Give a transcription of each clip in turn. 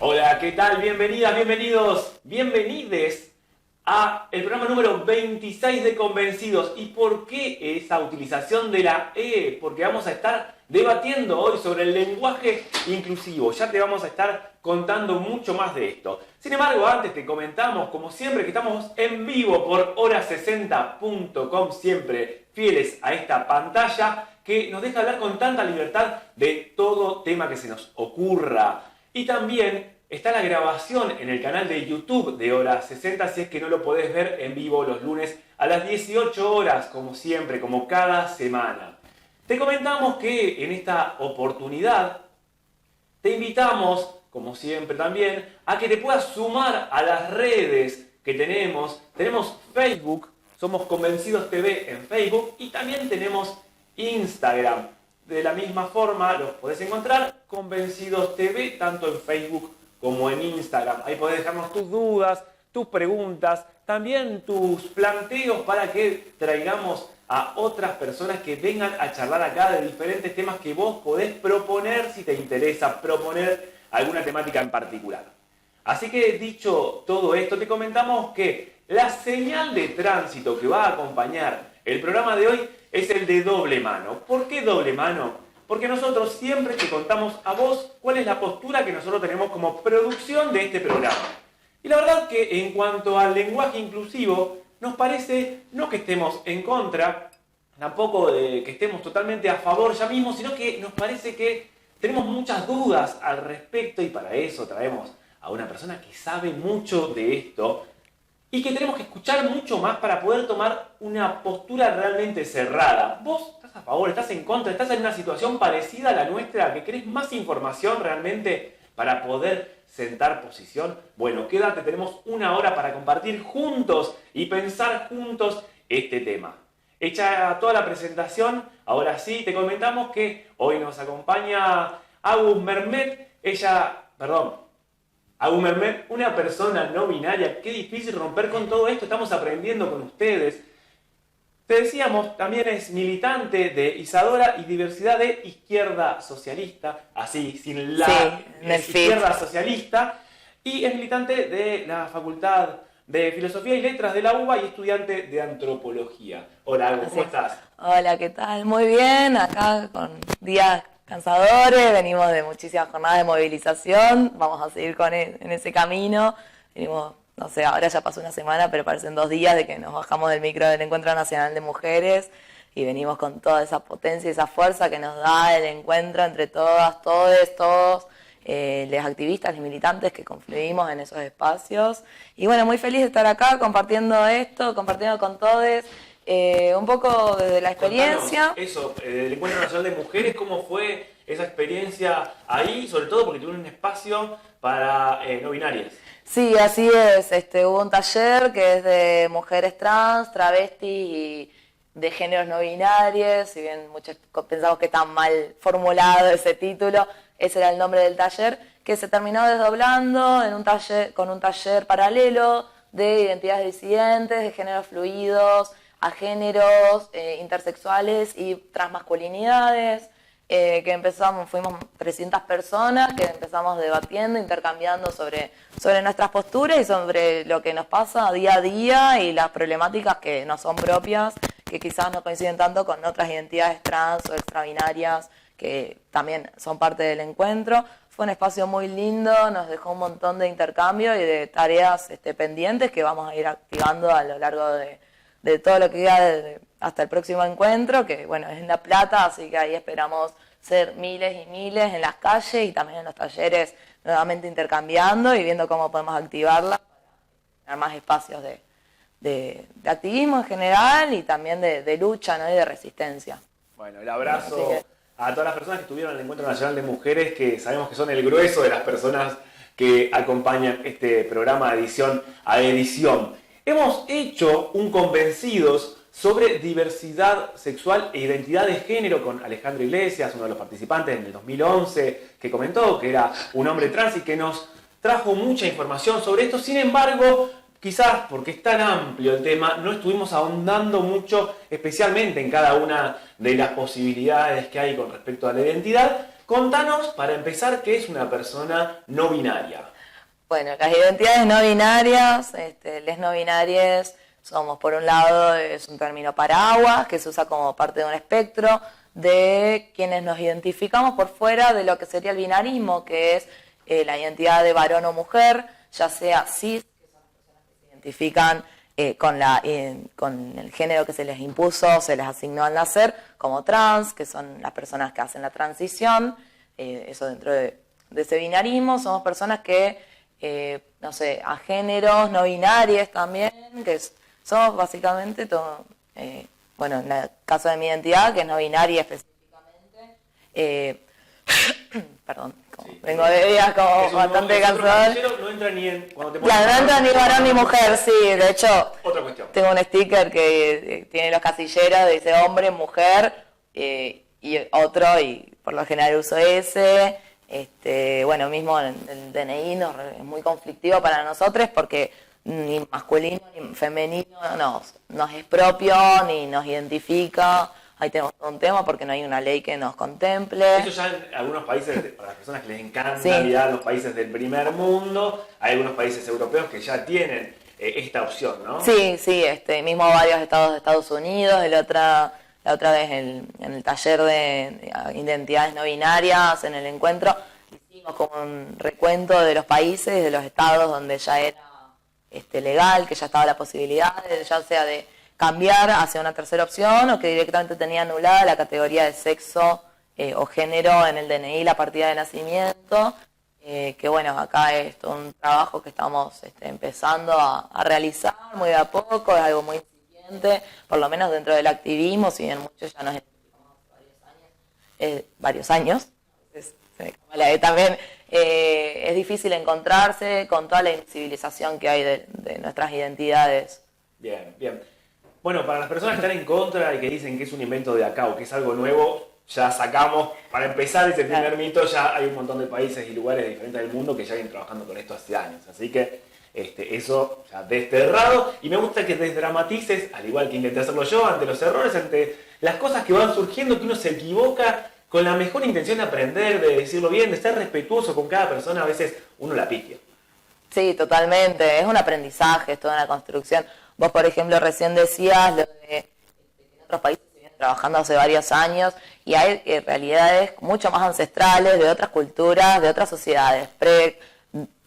Hola, ¿qué tal? Bienvenidas, bienvenidos, bienvenides a el programa número 26 de Convencidos. ¿Y por qué esa utilización de la E? Porque vamos a estar debatiendo hoy sobre el lenguaje inclusivo. Ya te vamos a estar contando mucho más de esto. Sin embargo, antes te comentamos, como siempre, que estamos en vivo por hora60.com, siempre fieles a esta pantalla que nos deja hablar con tanta libertad de todo tema que se nos ocurra. Y también está la grabación en el canal de YouTube de Hora 60, si es que no lo podés ver en vivo los lunes a las 18 horas, como siempre, como cada semana. Te comentamos que en esta oportunidad te invitamos, como siempre también, a que te puedas sumar a las redes que tenemos. Tenemos Facebook, somos Convencidos TV en Facebook, y también tenemos Instagram. De la misma forma los podés encontrar, Convencidos TV, tanto en Facebook como en Instagram. Ahí podés dejarnos tus dudas, tus preguntas, también tus planteos para que traigamos a otras personas que vengan a charlar acá de diferentes temas que vos podés proponer si te interesa proponer alguna temática en particular. Así que dicho todo esto, te comentamos que la señal de tránsito que va a acompañar el programa de hoy es el de doble mano. ¿Por qué doble mano? Porque nosotros siempre te contamos a vos cuál es la postura que nosotros tenemos como producción de este programa. Y la verdad que en cuanto al lenguaje inclusivo, nos parece no que estemos en contra, tampoco de que estemos totalmente a favor ya mismo, sino que nos parece que tenemos muchas dudas al respecto y para eso traemos a una persona que sabe mucho de esto y que tenemos que escuchar mucho más para poder tomar una postura realmente cerrada. ¿Vos estás a favor, estás en contra, estás en una situación parecida a la nuestra, que querés más información realmente para poder sentar posición? Bueno, quédate, tenemos una hora para compartir juntos y pensar juntos este tema. Hecha toda la presentación, ahora sí, te comentamos que hoy nos acompaña Agus Mehmet, una persona no binaria. Qué difícil romper con todo esto, estamos aprendiendo con ustedes. Te decíamos, también es militante de Isadora y Diversidad de Izquierda Socialista, así, sin la Izquierda Socialista, y es militante de la Facultad de Filosofía y Letras de la UBA y estudiante de Antropología. Hola, Agus, ¿cómo estás? Hola, ¿qué tal? Muy bien, acá con días cansadores, venimos de muchísimas jornadas de movilización, vamos a seguir en ese camino, venimos, no sé, ahora ya pasó una semana, pero parecen 2 días de que nos bajamos del micro del Encuentro Nacional de Mujeres y venimos con toda esa potencia y esa fuerza que nos da el encuentro entre todas, todos, los activistas, los militantes que confluimos en esos espacios. Y bueno, muy feliz de estar acá compartiendo esto, compartiendo con todos. Un poco desde la experiencia. Contanos eso, el Encuentro Nacional de Mujeres, ¿cómo fue esa experiencia ahí? Sobre todo porque tuve un espacio para no binarias. Sí, así es. Hubo un taller que es de mujeres trans, travestis y de géneros no binarios. Si bien muchos pensamos que está mal formulado ese título, ese era el nombre del taller, que se terminó desdoblando en un taller, con un taller paralelo de identidades disidentes, de géneros fluidos, a géneros intersexuales y transmasculinidades, que fuimos 300 personas que empezamos debatiendo, intercambiando sobre nuestras posturas y sobre lo que nos pasa día a día y las problemáticas que no son propias, que quizás no coinciden tanto con otras identidades trans o extrabinarias que también son parte del encuentro. Fue un espacio muy lindo, nos dejó un montón de intercambio y de tareas pendientes que vamos a ir activando a lo largo de todo lo que queda hasta el próximo encuentro, que bueno, es en La Plata, así que ahí esperamos ser miles y miles en las calles y también en los talleres nuevamente intercambiando y viendo cómo podemos activarla para tener más espacios de activismo en general y también de lucha, ¿no? Y de resistencia. Bueno, el abrazo a todas las personas que estuvieron en el Encuentro Nacional de Mujeres, que sabemos que son el grueso de las personas que acompañan este programa de edición a edición. Hemos hecho un Convencidos sobre diversidad sexual e identidad de género con Alejandro Iglesias, uno de los participantes en el 2011, que comentó que era un hombre trans y que nos trajo mucha información sobre esto. Sin embargo, quizás porque es tan amplio el tema, no estuvimos ahondando mucho, especialmente en cada una de las posibilidades que hay con respecto a la identidad. Contanos, para empezar, ¿qué es una persona no binaria? Bueno, las identidades no binarias, les no binarias somos, por un lado, es un término paraguas que se usa como parte de un espectro de quienes nos identificamos por fuera de lo que sería el binarismo, que es la identidad de varón o mujer, ya sea cis, que son las personas que se identifican con el género que se les impuso, se les asignó al nacer, como trans, que son las personas que hacen la transición, eso dentro de ese binarismo. Somos personas que, a géneros no binarios también, que somos básicamente todo, en el caso de mi identidad, que es no binaria específicamente, perdón, vengo de días como bastante cansada. No entra ni en... Cuando te Claro, no entra ni varón ni mujer, sí, de hecho, otra cuestión. tengo un sticker que tiene los casilleros, dice hombre, mujer, y otro, y por lo general uso ese. Mismo el DNI es muy conflictivo para nosotros porque ni masculino ni femenino nos es propio, ni nos identifica. Ahí tenemos un tema porque no hay una ley que nos contemple. Eso ya en algunos países, para las personas que les encanta Sí. mirar los países del primer mundo, hay algunos países europeos que ya tienen esta opción, ¿no? Sí, mismo varios estados de Estados Unidos, la otra vez en el taller de identidades no binarias, en el encuentro, hicimos como un recuento de los países, de los estados donde ya era legal, que ya estaba la posibilidad, ya sea de cambiar hacia una tercera opción o que directamente tenía anulada la categoría de sexo o género en el DNI, la partida de nacimiento. Acá es todo un trabajo que estamos empezando a realizar muy de a poco, es algo muy incipiente, por lo menos dentro del activismo, si bien muchos ya nos identificamos hace varios años, entonces, se me escapa la E también, es difícil encontrarse con toda la invisibilización que hay de nuestras identidades. Bien, bien. Bueno, para las personas que están en contra y que dicen que es un invento de acá o que es algo nuevo, ya sacamos, para empezar ese primer mito, ya hay un montón de países y lugares diferentes del mundo que ya vienen trabajando con esto hace años. Así que eso ya desterrado. Y me gusta que desdramatices, al igual que intenté hacerlo yo, ante los errores, ante las cosas que van surgiendo, que uno se equivoca con la mejor intención de aprender, de decirlo bien, de ser respetuoso con cada persona. A veces uno la piquia. Sí, totalmente. Es un aprendizaje, es toda una construcción. Vos, por ejemplo, recién decías lo de que en otros países se vienen trabajando hace varios años y hay realidades mucho más ancestrales de otras culturas, de otras sociedades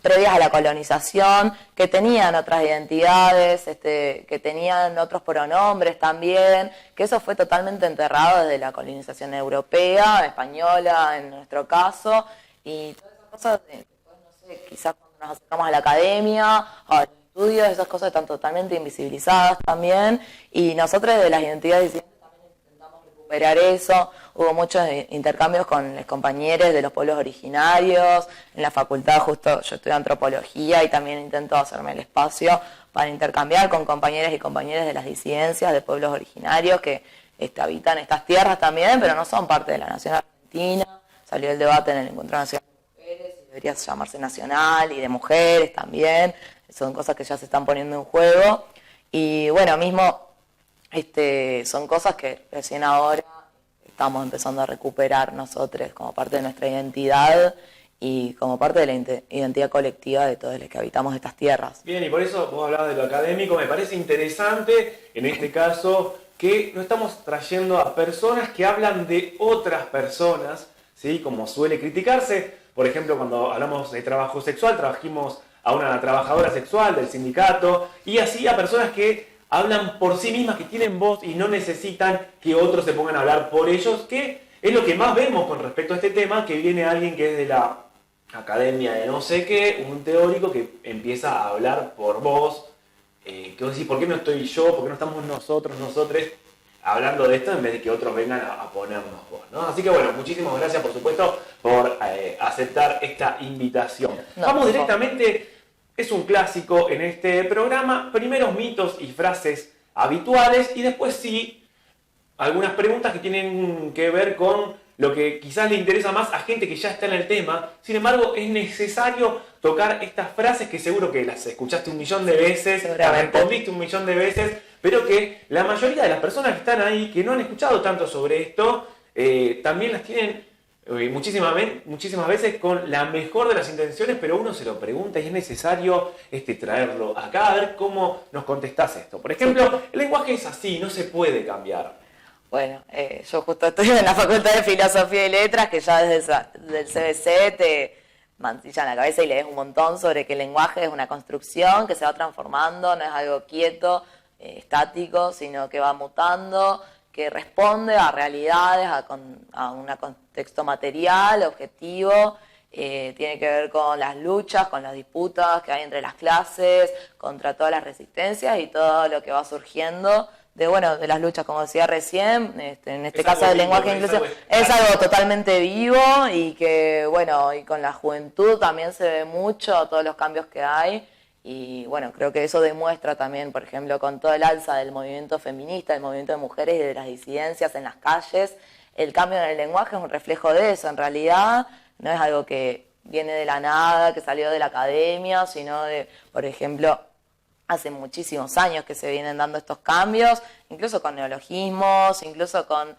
previas a la colonización, que tenían otras identidades, que tenían otros pronombres también, que eso fue totalmente enterrado desde la colonización europea, española en nuestro caso, y todas esas cosas, después, no sé, quizás cuando nos acercamos a la academia, a los estudios, esas cosas están totalmente invisibilizadas también, y nosotros de las identidades disidentes también intentamos recuperar eso. Hubo muchos intercambios con los compañeros de los pueblos originarios, en la facultad justo yo estudio antropología y también intento hacerme el espacio para intercambiar con compañeros y compañeras de las disidencias de pueblos originarios que habitan estas tierras también, pero no son parte de la nación argentina. Salió el debate en el Encuentro Nacional de Mujeres, y debería llamarse nacional, y de mujeres también. Son cosas que ya se están poniendo en juego. Y bueno, mismo son cosas que recién ahora estamos empezando a recuperar nosotros como parte de nuestra identidad y como parte de la identidad colectiva de todos los que habitamos estas tierras. Bien, y por eso vos hablabas de lo académico. Me parece interesante, en este caso, que no estamos trayendo a personas que hablan de otras personas, ¿sí? Como suele criticarse. Por ejemplo, cuando hablamos de trabajo sexual, trajimos a una trabajadora sexual del sindicato, y así a personas que hablan por sí mismas, que tienen voz y no necesitan que otros se pongan a hablar por ellos, que es lo que más vemos con respecto a este tema, que viene alguien que es de la academia de no sé qué, un teórico que empieza a hablar por vos, que vos decís, ¿por qué no estoy yo? ¿Por qué no estamos nosotros hablando de esto en vez de que otros vengan a ponernos voz, ¿no? Así que bueno, muchísimas gracias por supuesto por aceptar esta invitación. Vamos directamente. Es un clásico en este programa, primeros mitos y frases habituales y después sí, algunas preguntas que tienen que ver con lo que quizás le interesa más a gente que ya está en el tema. Sin embargo, es necesario tocar estas frases que seguro que las escuchaste 1.000.000 de veces, las respondiste 1.000.000 de veces, pero que la mayoría de las personas que están ahí, que no han escuchado tanto sobre esto, también las tienen muchísimas veces con la mejor de las intenciones, pero uno se lo pregunta y es necesario traerlo acá a ver cómo nos contestás esto. Por ejemplo, el lenguaje es así, no se puede cambiar. Bueno, yo justo estoy en la Facultad de Filosofía y Letras, que ya desde el CBC te mancillan la cabeza y lees un montón sobre que el lenguaje es una construcción que se va transformando, no es algo quieto, estático, sino que va mutando, que responde a realidades, a un contexto material, objetivo, tiene que ver con las luchas, con las disputas que hay entre las clases, contra todas las resistencias y todo lo que va surgiendo de las luchas, como decía recién, en este caso del lenguaje inclusivo, es algo totalmente vivo y que, y con la juventud también se ve mucho todos los cambios que hay. Y creo que eso demuestra también, por ejemplo, con todo el alza del movimiento feminista, del movimiento de mujeres y de las disidencias en las calles, el cambio en el lenguaje es un reflejo de eso. En realidad no es algo que viene de la nada, que salió de la academia, sino de, por ejemplo, hace muchísimos años que se vienen dando estos cambios, incluso con neologismos, incluso con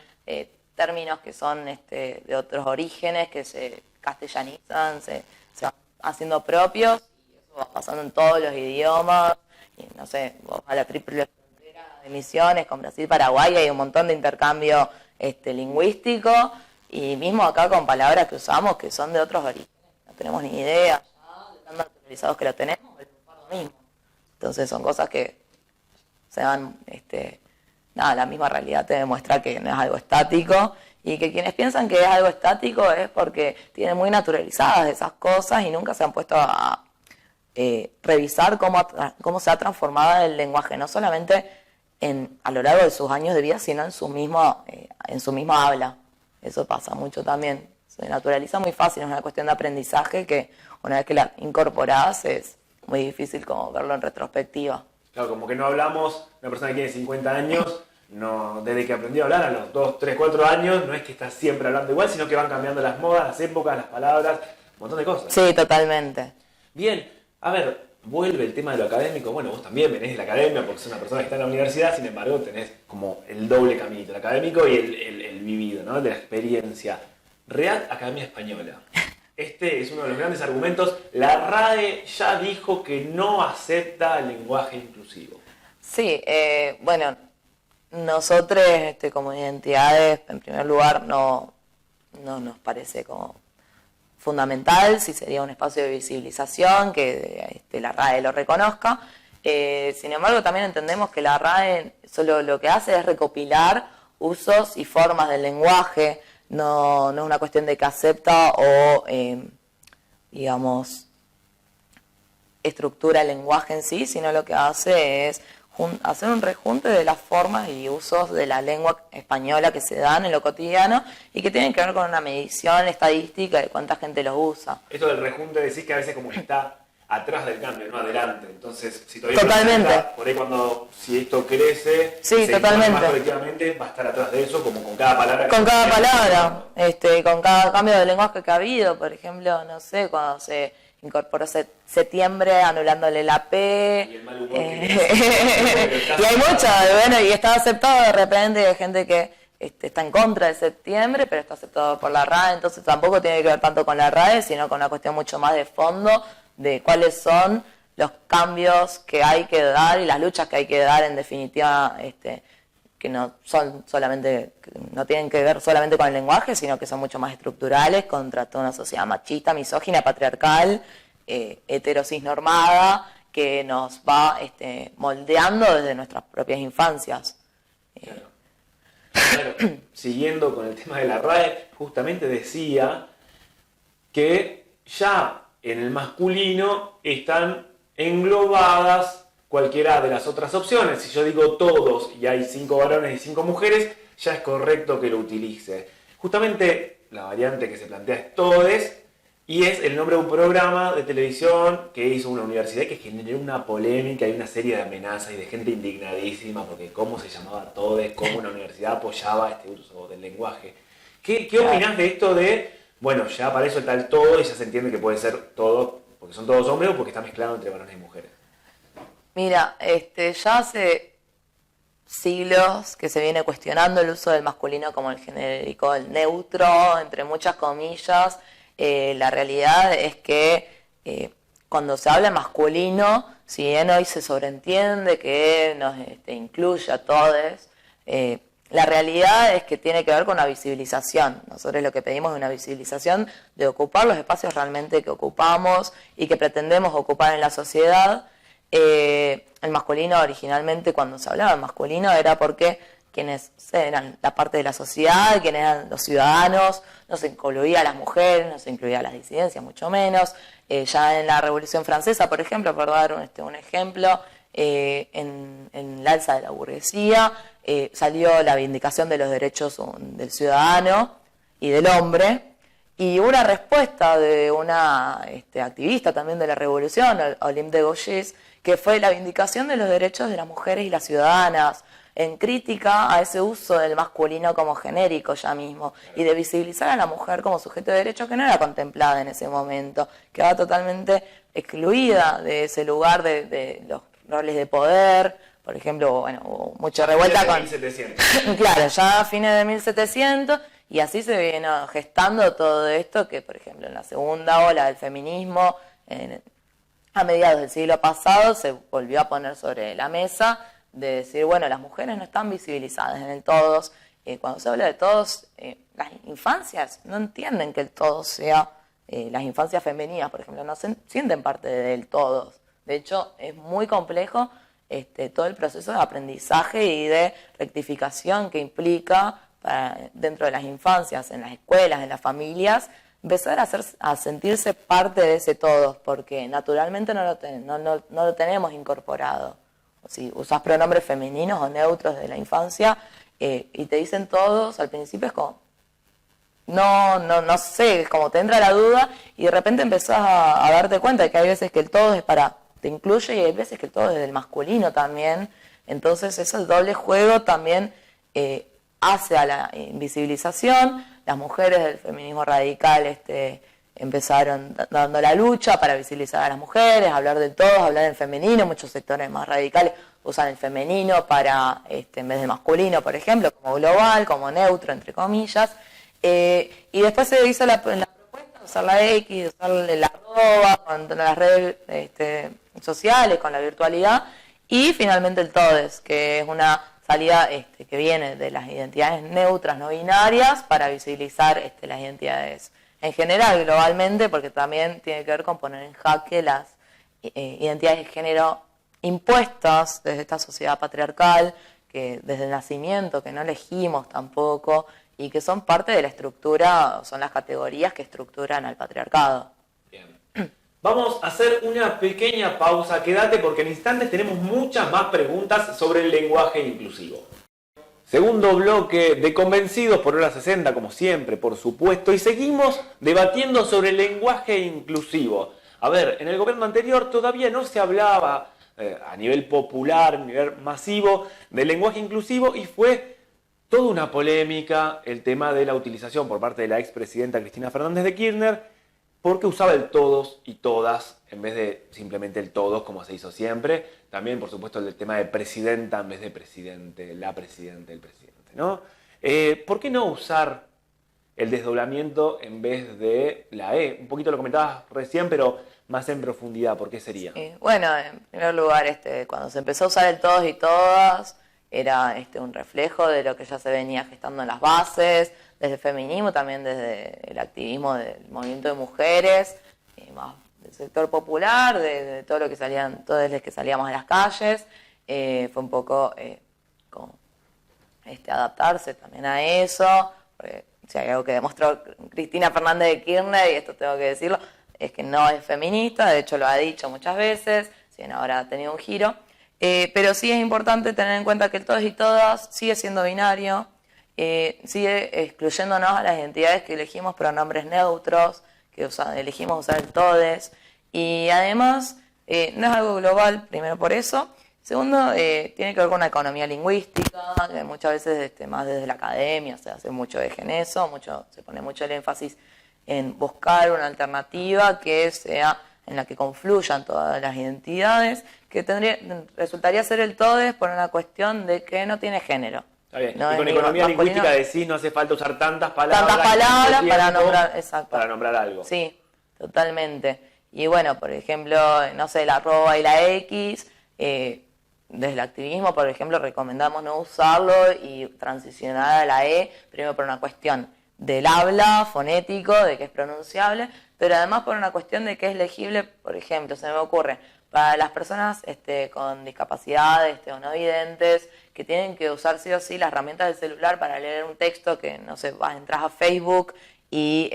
términos que son de otros orígenes, que se castellanizan, se van haciendo propios. Va pasando en todos los idiomas, y no sé, vos a la triple frontera de Misiones con Brasil, Paraguay, hay un montón de intercambio lingüístico, y mismo acá con palabras que usamos que son de otros orígenes, no tenemos ni idea, ya de tan naturalizados que lo tenemos, el lo mismo. Entonces son cosas que se van, la misma realidad te demuestra que no es algo estático, y que quienes piensan que es algo estático es porque tienen muy naturalizadas esas cosas y nunca se han puesto a revisar cómo se ha transformado el lenguaje, no solamente a lo largo de sus años de vida, sino en su misma habla. Eso pasa mucho también. Se naturaliza muy fácil, es una cuestión de aprendizaje que una vez que la incorporás es muy difícil como verlo en retrospectiva. Claro, como que no hablamos, una persona que tiene 50 años, no, desde que aprendió a hablar a los 2, 3, 4 años, no es que está siempre hablando igual, sino que van cambiando las modas, las épocas, las palabras, un montón de cosas. Sí, totalmente. Bien. A ver, vuelve el tema de lo académico. Bueno, vos también venés de la academia porque sos una persona que está en la universidad, sin embargo tenés como el doble caminito, el académico y el vivido, ¿no? De la experiencia. Real Academia Española. Este es uno de los grandes argumentos. La RAE ya dijo que no acepta el lenguaje inclusivo. Sí, nosotros como identidades, en primer lugar, no nos parece como fundamental, si sería un espacio de visibilización, que la RAE lo reconozca. Sin embargo, también entendemos que la RAE solo lo que hace es recopilar usos y formas del lenguaje, no es una cuestión de que acepta o, estructura el lenguaje en sí, sino lo que hace es hacer un rejunte de las formas y usos de la lengua española que se dan en lo cotidiano y que tienen que ver con una medición estadística de cuánta gente los usa. Esto del rejunte decís que a veces como que está atrás del cambio, no adelante. Entonces, si todavía totalmente. Por ahí si esto crece, sí, totalmente. Más colectivamente, va a estar atrás de eso, como con cada palabra. Con cada palabra, con cada cambio de lenguaje que ha habido, por ejemplo, no sé, cuando se incorporó septiembre anulándole la P. Y el mal humor y hay mucho, y está aceptado de repente, hay gente que está en contra de septiembre, pero está aceptado por la RAE, entonces tampoco tiene que ver tanto con la RAE, sino con una cuestión mucho más de fondo, de cuáles son los cambios que hay que dar y las luchas que hay que dar, en definitiva, que no son solamente, no tienen que ver solamente con el lenguaje, sino que son mucho más estructurales contra toda una sociedad machista, misógina, patriarcal, heterocisnormada, que nos va moldeando desde nuestras propias infancias. Claro, siguiendo con el tema de la RAE, justamente decía que ya en el masculino están englobadas cualquiera de las otras opciones. Si yo digo todos y hay 5 varones y 5 mujeres, ya es correcto que lo utilice. Justamente la variante que se plantea es todes, y es el nombre de un programa de televisión que hizo una universidad que generó una polémica y una serie de amenazas y de gente indignadísima porque cómo se llamaba todes, cómo una universidad apoyaba este uso del lenguaje. ¿Qué opinás de esto de, bueno, ya para eso está el todo y ya se entiende que puede ser todo, porque son todos hombres o porque está mezclado entre varones y mujeres? Mira, ya hace siglos que se viene cuestionando el uso del masculino como el genérico, el neutro, entre muchas comillas. La realidad es que cuando se habla masculino, si bien hoy se sobreentiende que nos incluye a todos, la realidad es que tiene que ver con una visibilización. Nosotros lo que pedimos es una visibilización de ocupar los espacios realmente que ocupamos y que pretendemos ocupar en la sociedad. El masculino originalmente, cuando se hablaba de masculino, era porque quienes eran la parte de la sociedad, quienes eran los ciudadanos, no se incluía a las mujeres, no se incluía a las disidencias, mucho menos. Ya en la Revolución Francesa, por ejemplo, por dar un ejemplo, en el alza de la burguesía, salió la vindicación de los derechos del ciudadano y del hombre, y una respuesta de una activista también de la revolución, Olympe de Gouges, que fue la vindicación de los derechos de las mujeres y las ciudadanas, en crítica a ese uso del masculino como genérico ya mismo, y de visibilizar a la mujer como sujeto de derechos que no era contemplada en ese momento, quedaba totalmente excluida de ese lugar de los roles de poder. Por ejemplo, bueno, hubo mucha revuelta con 1700. Claro, ya a fines de 1700, y así se vino gestando todo esto que, por ejemplo, en la segunda ola del feminismo, a mediados del siglo pasado, se volvió a poner sobre la mesa de decir, bueno, las mujeres no están visibilizadas en el todos. Cuando se habla de todos, las infancias no entienden que el todos sea, las infancias femeninas, por ejemplo, no se sienten parte del todos. De hecho, es muy complejo todo el proceso de aprendizaje y de rectificación que implica dentro de las infancias, en las escuelas, en las familias, empezar a sentirse parte de ese todos, porque naturalmente no lo tenemos incorporado. Si usas pronombres femeninos o neutros de la infancia y te dicen todos, al principio es como, no sé, es como te entra la duda y de repente empezás a darte cuenta de que hay veces que el todo es te incluye y hay veces que el todo es del masculino también. Entonces ese doble juego también hace a la invisibilización. Las mujeres del feminismo radical empezaron dando la lucha para visibilizar a las mujeres, hablar del todo, hablar del femenino. Muchos sectores más radicales usan el femenino para en vez de masculino, por ejemplo, como global, como neutro, entre comillas. Y después se hizo la propuesta de usar la X, de usar la arroba, con las redes sociales, con la virtualidad, y finalmente el todes, que es una salida que viene de las identidades neutras, no binarias, para visibilizar las identidades en general, globalmente, porque también tiene que ver con poner en jaque las identidades de género impuestas desde esta sociedad patriarcal, que desde el nacimiento, que no elegimos tampoco, y que son parte de la estructura, son las categorías que estructuran al patriarcado. Bien. Vamos a hacer una pequeña pausa, quédate porque en instantes tenemos muchas más preguntas sobre el lenguaje inclusivo. Segundo bloque de Convencidos por Hora 60, como siempre, por supuesto, y seguimos debatiendo sobre el lenguaje inclusivo. A ver, en el gobierno anterior todavía no se hablaba a nivel popular, a nivel masivo, del lenguaje inclusivo, y fue toda una polémica el tema de la utilización por parte de la expresidenta Cristina Fernández de Kirchner, porque usaba el todos y todas en vez de simplemente el todos, como se hizo siempre. También, por supuesto, el tema de presidenta en vez de presidente, la presidenta, el presidente, ¿no? ¿Por qué no usar el desdoblamiento en vez de la E? Un poquito lo comentabas recién, pero más en profundidad. ¿Por qué sería? Bueno, en primer lugar, cuando se empezó a usar el todos y todas, era un reflejo de lo que ya se venía gestando en las bases, desde el feminismo, también desde el activismo del movimiento de mujeres, más del sector popular, de todo lo que salían, todos los que salíamos a las calles. Fue un poco como adaptarse también a eso, porque si hay algo que demostró Cristina Fernández de Kirchner, y esto tengo que decirlo, es que no es feminista, de hecho lo ha dicho muchas veces, si bien ahora ha tenido un giro. Pero sí es importante tener en cuenta que el todos y todas sigue siendo binario, sigue excluyéndonos a las identidades que elegimos pronombres neutros, que elegimos usar el todes, y además no es algo global, primero por eso. Segundo, tiene que ver con una economía lingüística, que muchas veces más desde la academia se hace mucho eje en eso, se pone mucho el énfasis en buscar una alternativa que sea en la que confluyan todas las identidades, que que resultaría ser el todes por una cuestión de que no tiene género. Está bien. No y con es economía masculino. lingüística decís, no hace falta usar tantas palabras. Tantas palabras para tiempo nombrar, exacto. Para nombrar algo. Sí, totalmente. Y bueno, por ejemplo, no sé, la arroba y la X, desde el activismo, por ejemplo, recomendamos no usarlo y transicionar a la E, primero por una cuestión del habla, fonético, de que es pronunciable, pero además por una cuestión de que es legible, por ejemplo, se me ocurre, para las personas con discapacidades o no videntes, que tienen que usar sí o sí las herramientas del celular para leer un texto, que no sé, entras a Facebook y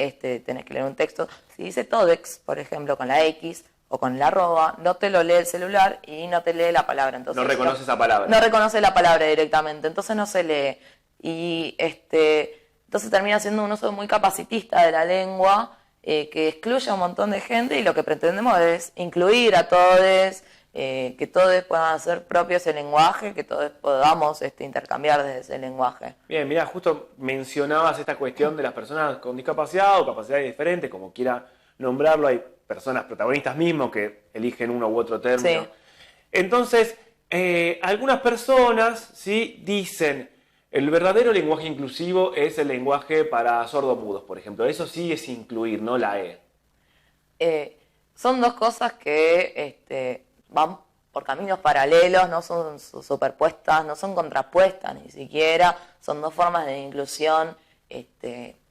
tenés que leer un texto. Si dice Todex, por ejemplo, con la X o con la arroba, no te lo lee el celular y no te lee la palabra. Entonces, no reconoce esa palabra. No reconoce la palabra directamente, entonces no se lee. Y entonces termina siendo un uso muy capacitista de la lengua, que excluye a un montón de gente, y lo que pretendemos es incluir a todos, que todos puedan hacer propio ese lenguaje, que todos podamos intercambiar desde ese lenguaje. Bien, mira, justo mencionabas esta cuestión de las personas con discapacidad o capacidades diferentes, como quiera nombrarlo, hay personas protagonistas mismos que eligen uno u otro término. Sí. Entonces, algunas personas sí dicen, el verdadero lenguaje inclusivo es el lenguaje para sordomudos, por ejemplo. Eso sí es incluir, no la E. Son dos cosas que van por caminos paralelos, no son superpuestas, no son contrapuestas ni siquiera, son dos formas de inclusión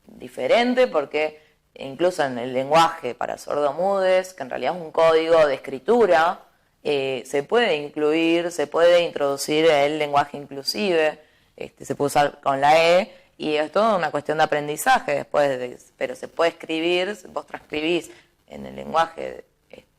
diferentes, porque incluso en el lenguaje para sordomudes, que en realidad es un código de escritura, se puede incluir, se puede introducir el lenguaje inclusive, se puede usar con la E, y es toda una cuestión de aprendizaje después, pero se puede escribir, vos transcribís en el lenguaje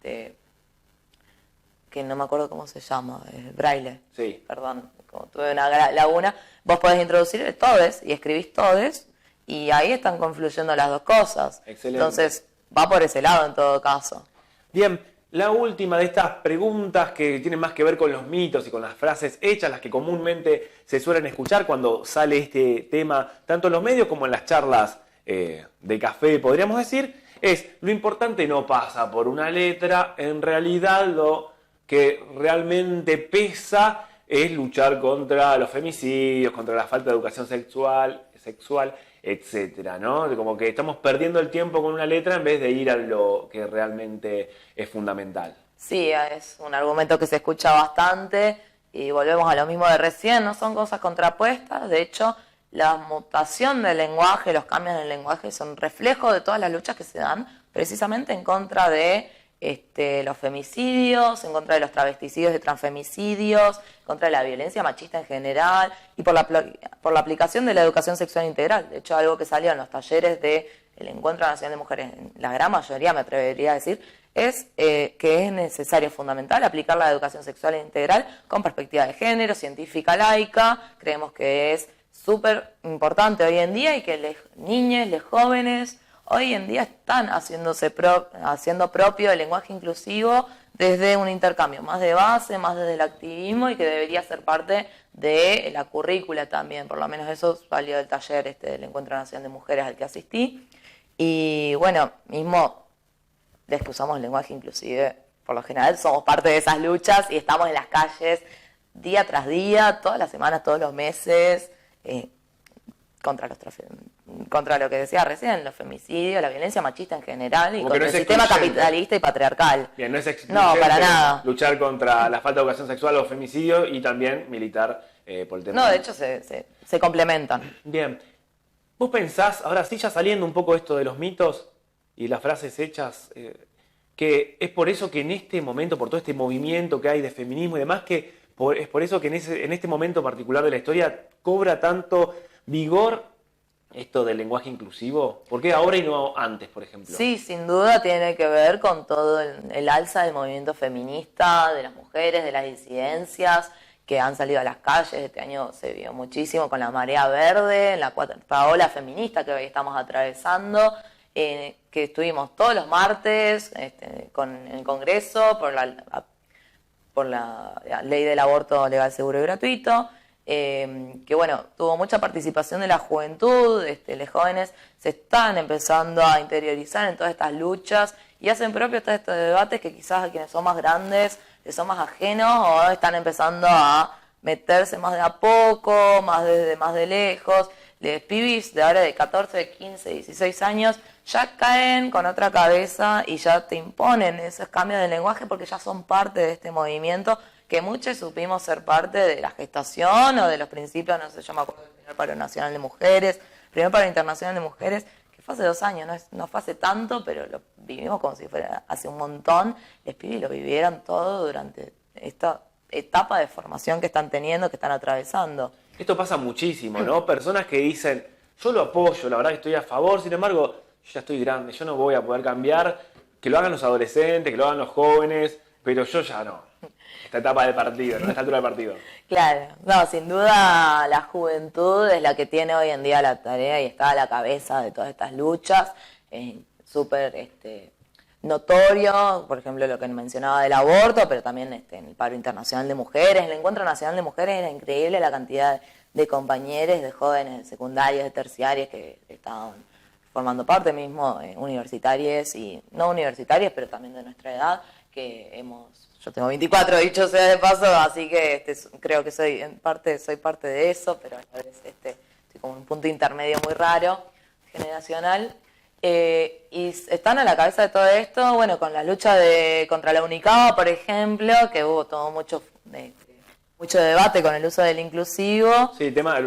que no me acuerdo cómo se llama, braille. Sí. Perdón, como tuve una laguna, vos podés introducir el todes y escribís todes, y ahí están confluyendo las dos cosas. Excelente. Entonces, va por ese lado en todo caso. Bien, la última de estas preguntas que tienen más que ver con los mitos y con las frases hechas, las que comúnmente se suelen escuchar cuando sale este tema, tanto en los medios como en las charlas de café, podríamos decir, es: lo importante no pasa por una letra, en realidad lo que realmente pesa es luchar contra los femicidios, contra la falta de educación sexual, etcétera, ¿no? Como que estamos perdiendo el tiempo con una letra en vez de ir a lo que realmente es fundamental. Sí, es un argumento que se escucha bastante, y volvemos a lo mismo de recién, no son cosas contrapuestas. De hecho, la mutación del lenguaje, los cambios en el lenguaje son reflejo de todas las luchas que se dan precisamente en contra de los femicidios, en contra de los travesticidios y transfemicidios, en contra de la violencia machista en general, y por la aplicación de la educación sexual integral. De hecho, algo que salió en los talleres del Encuentro Nacional de Mujeres, en la gran mayoría me atrevería a decir, es que es necesario, fundamental, aplicar la educación sexual integral con perspectiva de género, científica, laica. Creemos que es súper importante hoy en día, y que las niñas, los jóvenes hoy en día están haciendo propio el lenguaje inclusivo desde un intercambio más de base, más desde el activismo, y que debería ser parte de la currícula también. Por lo menos eso salió del taller del Encuentro Nacional de Mujeres al que asistí. Y bueno, mismo desde que usamos el lenguaje inclusive, por lo general somos parte de esas luchas y estamos en las calles día tras día, todas las semanas, todos los meses, contra lo que decía recién, los femicidios, la violencia machista en general, y contra el sistema capitalista y patriarcal. Bien, no es no, para nada. Luchar contra la falta de educación sexual o femicidio, y también militar por el tema. No, de hecho se complementan. Bien. ¿Vos pensás, ahora sí, ya saliendo un poco esto de los mitos y las frases hechas, que es por eso que en este momento, por todo este movimiento que hay de feminismo y demás, que es por eso que en este momento particular de la historia cobra tanto vigor esto del lenguaje inclusivo? ¿Por qué ahora y no antes, por ejemplo? Sí, sin duda tiene que ver con todo el alza del movimiento feminista, de las mujeres, de las disidencias que han salido a las calles. Este año se vio muchísimo con la marea verde, en la cuarta ola feminista que hoy estamos atravesando, que estuvimos todos los martes con el Congreso por la ley del aborto legal, seguro y gratuito. Que bueno, tuvo mucha participación de la juventud, los jóvenes se están empezando a interiorizar en todas estas luchas y hacen propios todos estos debates que quizás a quienes son más grandes les son más ajenos o están empezando a meterse más de a poco, más de lejos. Los pibis de ahora de 14, 15, 16 años ya caen con otra cabeza y ya te imponen esos cambios de lenguaje porque ya son parte de este movimiento que muchos supimos ser parte de la gestación o de los principios, no sé, yo me acuerdo del primer paro nacional de mujeres, primer paro internacional de mujeres, que fue hace 2 años, no fue hace tanto, pero lo vivimos como si fuera hace un montón. Los pibis lo vivieron todo durante esta etapa de formación que están teniendo, que están atravesando. Esto pasa muchísimo, ¿no? Personas que dicen, yo lo apoyo, la verdad que estoy a favor, sin embargo, yo ya estoy grande, yo no voy a poder cambiar, que lo hagan los adolescentes, que lo hagan los jóvenes, pero yo ya no. Esta etapa del partido, ¿no? Esta altura del partido. Claro, no, sin duda la juventud es la que tiene hoy en día la tarea y está a la cabeza de todas estas luchas. Es súper notorio, por ejemplo, lo que mencionaba del aborto, pero también en el paro internacional de mujeres. El Encuentro Nacional de Mujeres era increíble la cantidad de compañeros, de jóvenes, de secundarias, de terciarias que estaban formando parte mismo, universitarias y no universitarias, pero también de nuestra edad, que yo tengo 24, dicho sea de paso, así que creo que soy parte de eso, pero a la vez estoy como en un punto intermedio muy raro, generacional. Y están a la cabeza de todo esto, bueno, con la lucha contra la UNICABA, por ejemplo, que hubo todo mucho debate con el uso del inclusivo. Sí, el tema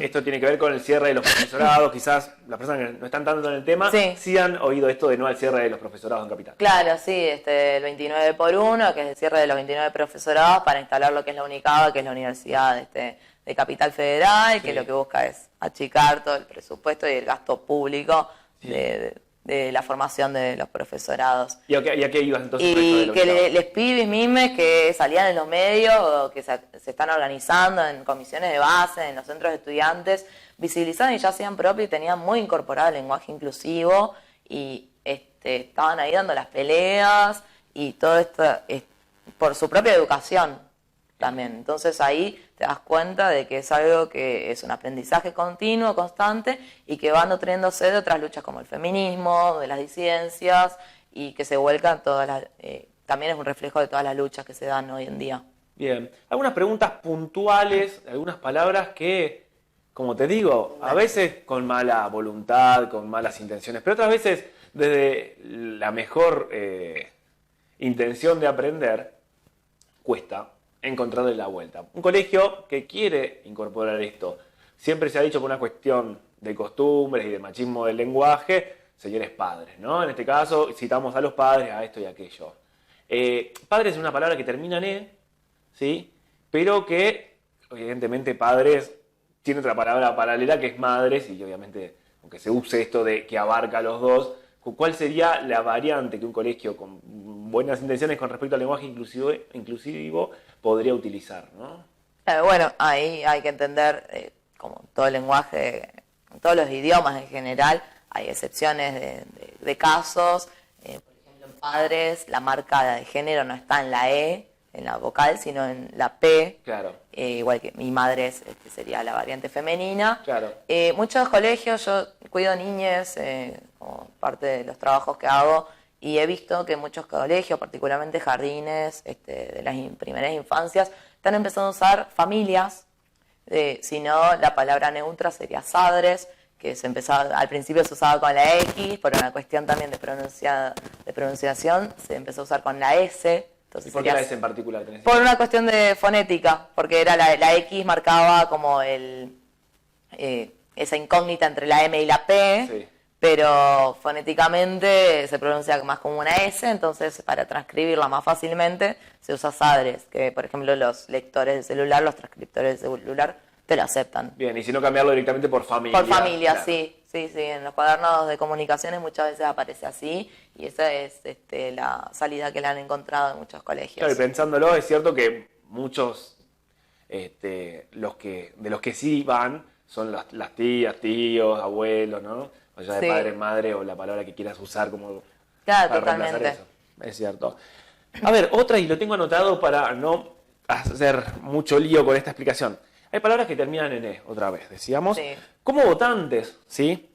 esto tiene que ver con el cierre de los profesorados, quizás las personas que no están tanto en el tema, sí han oído esto de no al cierre de los profesorados en Capital. Claro, sí, el 29 por 1, que es el cierre de los 29 profesorados para instalar lo que es la UNICABA, que es la Universidad de Capital Federal, que lo que busca es achicar todo el presupuesto y el gasto público de la formación de los profesorados. ¿Y a qué ibas entonces? Y que les pibes mimes que salían en los medios o que se están organizando en comisiones de base, en los centros de estudiantes, visibilizaban y ya hacían propio y tenían muy incorporado el lenguaje inclusivo y estaban ahí dando las peleas y todo esto por su propia educación también. Entonces ahí te das cuenta de que es algo que es un aprendizaje continuo, constante, y que va nutriéndose de otras luchas como el feminismo, de las disidencias, y que se vuelcan también es un reflejo de todas las luchas que se dan hoy en día. Bien, algunas preguntas puntuales, algunas palabras que, como te digo, a veces con mala voluntad, con malas intenciones, pero otras veces desde la mejor intención de aprender, cuesta encontrarle la vuelta. Un colegio que quiere incorporar esto, siempre se ha dicho por una cuestión de costumbres y de machismo del lenguaje, señores padres, ¿no? En este caso citamos a los padres, a esto y aquello. Padres es una palabra que termina en E, ¿sí? Pero que, evidentemente, padres tiene otra palabra paralela que es madres, y obviamente, aunque se use esto de que abarca a los dos, ¿cuál sería la variante que un colegio con buenas intenciones con respecto al lenguaje inclusivo podría utilizar, ¿no? Bueno, ahí hay que entender, como todo el lenguaje, todos los idiomas en general, hay excepciones de casos. Por ejemplo, en padres, la marca de género no está en la E, en la vocal, sino en la P. Claro. Igual que mi madre sería la variante femenina. Claro. Muchos colegios, yo cuido niñes como parte de los trabajos que hago, y he visto que muchos colegios, particularmente jardines de las primeras infancias, están empezando a usar familias, si no la palabra neutra sería sadres, que al principio se usaba con la X, por una cuestión también de pronunciación, se empezó a usar con la S. Entonces, ¿y por qué la S en particular? Por una cuestión de fonética, porque era la X marcaba como esa incógnita entre la M y la P, sí, pero fonéticamente se pronuncia más como una S, entonces para transcribirla más fácilmente se usa sadres, que por ejemplo los lectores de celular, los transcriptores de celular te lo aceptan. Bien, y si no cambiarlo directamente por familia. Por familia, claro. Sí, en los cuadernos de comunicaciones muchas veces aparece así, y esa es la salida que le han encontrado en muchos colegios. Claro, y pensándolo, es cierto que muchos de los que sí van son las tías, tíos, abuelos, ¿no? O ya de padre, madre, o la palabra que quieras usar como claro, para reemplazar eso. Es cierto. A ver, otra, y lo tengo anotado para no hacer mucho lío con esta explicación. Hay palabras que terminan en E, otra vez, decíamos. Sí. Como votantes, ¿sí?